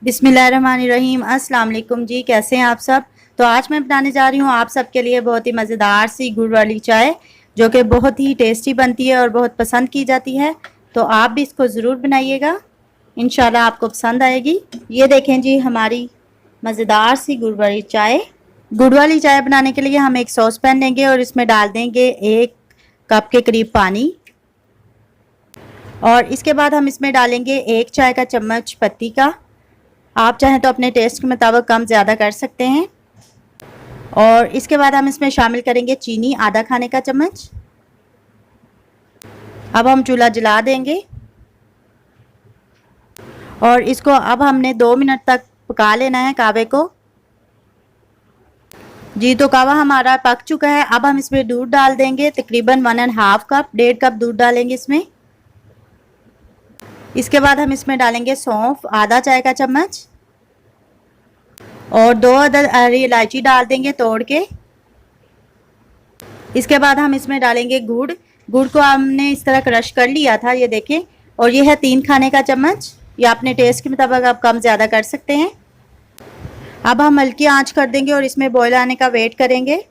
बिस्मिल्लाहिर्रहमानिर्रहीम। अस्सलाम वालेकुम जी, कैसे हैं आप सब। तो आज मैं बनाने जा रही हूँ आप सबके लिए बहुत ही मज़ेदार सी गुड़ वाली चाय, जो कि बहुत ही टेस्टी बनती है और बहुत पसंद की जाती है। तो आप भी इसको ज़रूर बनाइएगा, इंशाल्लाह आपको पसंद आएगी। ये देखें जी, हमारी मज़ेदार सी गुड़ वाली चाय। गुड़ वाली चाय बनाने के लिए हम एक सॉस पैन लेंगे और इसमें डाल देंगे 1 कप के करीब पानी। और इसके बाद हम इसमें डालेंगे 1 चाय का चम्मच पत्ती का। आप चाहें तो अपने टेस्ट के मुताबिक कम ज़्यादा कर सकते हैं। और इसके बाद हम इसमें शामिल करेंगे चीनी, आधा खाने का चम्मच। अब हम चूल्हा जला देंगे और इसको अब हमने 2 मिनट तक पका लेना है कावे को। जी, तो कावा हमारा पक चुका है। अब हम इसमें दूध डाल देंगे, तकरीबन 1.5 कप, 1.5 कप दूध डालेंगे इसमें। इसके बाद हम इसमें डालेंगे सौंफ, आधा चाय का चम्मच, और 2 अदद हरी इलायची डाल देंगे तोड़ के। इसके बाद हम इसमें डालेंगे गुड़। गुड़ को हमने इस तरह क्रश कर लिया था, ये देखें। और ये है 3 खाने का चम्मच। ये अपने टेस्ट के मुताबिक आप कम ज़्यादा कर सकते हैं। अब हम हल्की आंच कर देंगे और इसमें बॉयल आने का वेट करेंगे।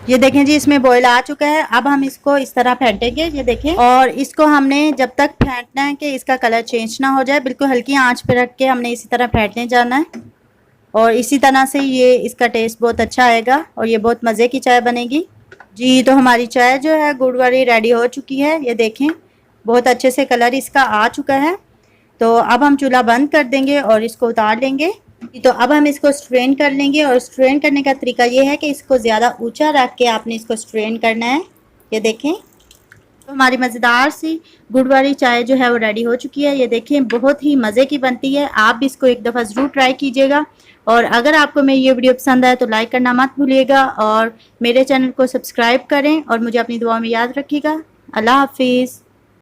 ये देखें जी, इसमें बॉयल आ चुका है। अब हम इसको इस तरह फेंटेंगे, ये देखें। और इसको हमने जब तक फेंटना है कि इसका कलर चेंज ना हो जाए, बिल्कुल हल्की आंच पे रख के हमने इसी तरह फेंटने जाना है। और इसी तरह से ये इसका टेस्ट बहुत अच्छा आएगा और ये बहुत मज़े की चाय बनेगी। जी, तो हमारी चाय जो है गुड़ वाली रेडी हो चुकी है। ये देखें, बहुत अच्छे से कलर इसका आ चुका है। तो अब हम चूल्हा बंद कर देंगे और इसको उतार लेंगे। तो अब हम इसको स्ट्रेन कर लेंगे। और स्ट्रेन करने का तरीका ये है कि इसको ज़्यादा ऊंचा रख के आपने इसको स्ट्रेन करना है। ये देखें, तो हमारी मज़ेदार सी गुड़ वाली चाय जो है वो रेडी हो चुकी है। ये देखें, बहुत ही मज़े की बनती है। आप भी इसको एक दफ़ा ज़रूर ट्राई कीजिएगा। और अगर आपको मेरी ये वीडियो पसंद आए तो लाइक करना मत भूलिएगा और मेरे चैनल को सब्सक्राइब करें और मुझे अपनी दुआ में याद रखिएगा। अल्लाह हाफिज़।